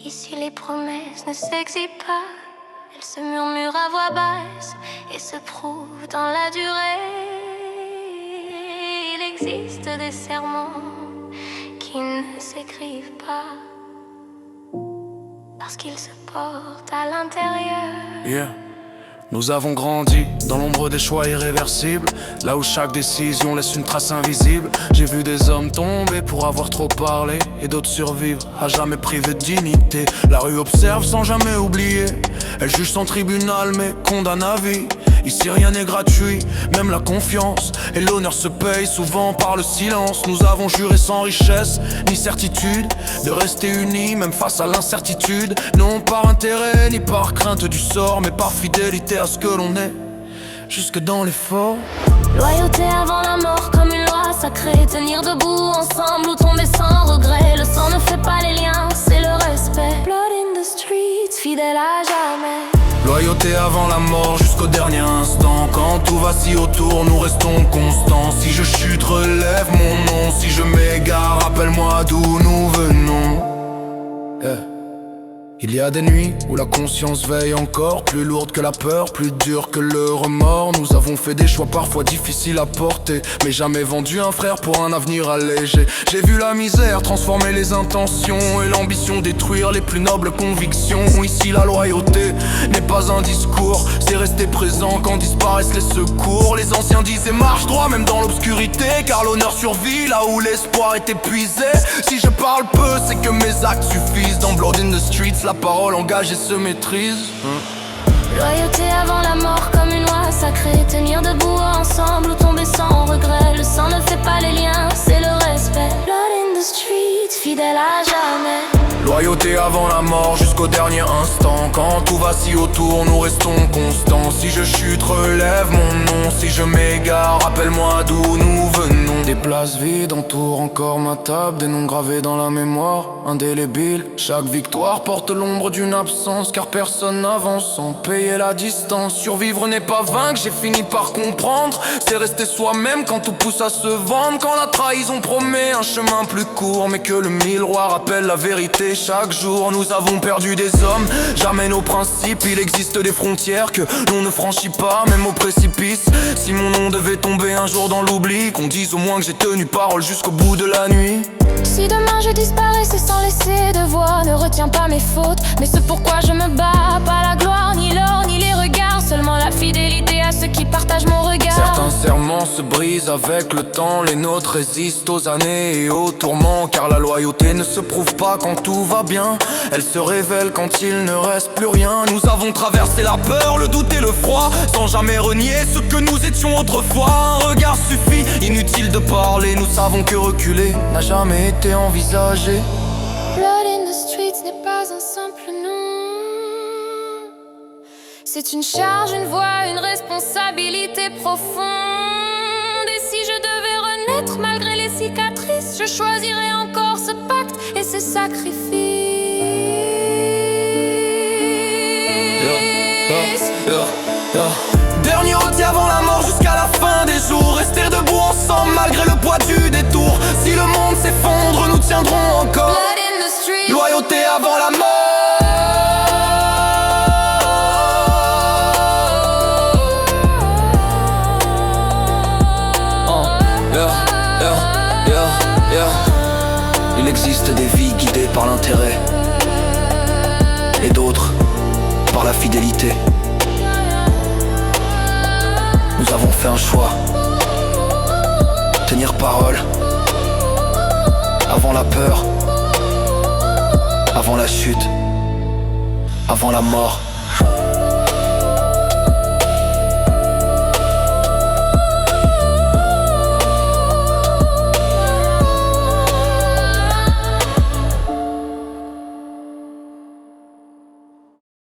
Ici les promesses ne s'exhibent pas, elles se murmurent à voix basse et se prouvent dans la durée. Il existe des serments qui ne s'écrivent pas, parce qu'ils se portent à l'intérieur. Yeah. Nous avons grandi dans l'ombre des choix irréversibles, là où chaque décision laisse une trace invisible. J'ai vu des hommes tomber pour avoir trop parlé, et d'autres survivre à jamais privés de dignité. La rue observe sans jamais oublier, elle juge sans tribunal mais condamne à vie. Ici rien n'est gratuit, même la confiance et l'honneur se payent souvent par le silence. Nous avons juré sans richesse ni certitude de rester unis même face à l'incertitude. Non par intérêt ni par crainte du sort, mais par fidélité à ce que l'on est, jusque dans l'effort. Loyauté avant la mort comme une loi sacrée, tenir debout ensemble ou tomber sans regret. Le sang ne fait pas les liens, c'est le respect. Blood in the streets, fidèle à jamais. Loyauté avant la mort jusqu'au dernier instant. Quand tout vacille autour, nous restons constants. Si je chute, relève mon nom. Si je m'égare, rappelle-moi d'où nous venons. Il y a des nuits où la conscience veille encore, plus lourde que la peur, plus dure que le remords. Nous avons fait des choix parfois difficiles à porter, mais jamais vendu un frère pour un avenir allégé. J'ai vu la misère transformer les intentions et l'ambition détruire les plus nobles convictions. Ici la loyauté n'est pas un discours, c'est rester présent quand disparaissent les secours. Les anciens disaient marche droit même dans l'obscurité, car l'honneur survit là où l'espoir est épuisé. Si je parle peu, c'est que mes actes suffisent. Dans Blood in the Streets, la parole engagée se maîtrise. Loyauté avant la mort comme une loi sacrée, tenir debout ensemble ou tomber sans regret. Le sang ne fait pas les liens, c'est le respect. Blood in the streets, fidèle à jamais. Loyauté avant la mort jusqu'au dernier instant. Quand tout vacille autour, nous restons constants. Si je chute, relève mon nom. Si je m'égare, rappelle-moi d'où nous venons. Des places vides entourent encore ma table, des noms gravés dans la mémoire, indélébiles. Chaque victoire porte l'ombre d'une absence, car personne n'avance sans payer la distance. Survivre n'est pas vaincre, j'ai fini par comprendre. C'est rester soi-même quand tout pousse à se vendre. Quand la trahison promet un chemin plus court, mais que le miroir rappelle la vérité chaque jour. Nous avons perdu des hommes, jamais nos principes. Il existe des frontières que l'on ne franchit pas, même au précipice. Si mon nom devait tomber un jour dans l'oubli, qu'on dise au moins que j'ai tenu parole jusqu'au bout de la nuit. Si demain je disparaissais sans laisser de voix, ne retiens pas mes fautes, mais ce pourquoi je me bats. Pas la gloire, ni l'or, ni les regards, seulement la fidélité à ceux qui partagent mon regard. Certains serments se brisent avec le temps, les nôtres résistent aux années et aux tourments. Car la loyauté ne se prouve pas quand tout va bien, elle se révèle quand il ne reste plus rien. Nous avons traversé la peur, le doute et le froid, sans jamais renier ce que nous étions autrefois. Un regard suffit, inutile de parler, nous savons que reculer n'a jamais été envisagé. Blood in the streets n'est pas un simple nom, c'est une charge, une voix, une responsabilité profonde. Et si je devais renaître malgré les cicatrices, je choisirais encore ce pacte et ces sacrifices. Dernier rôti avant la mort jusqu'à la fin des jours. Rester debout ensemble malgré le poids du détour. Si le monde s'effondre, nous tiendrons encore. Blood in the streets. Loyauté avant la mort. Il existe des vies guidées par l'intérêt et d'autres par la fidélité. Nous avons fait un choix, tenir parole avant la peur, avant la chute, avant la mort.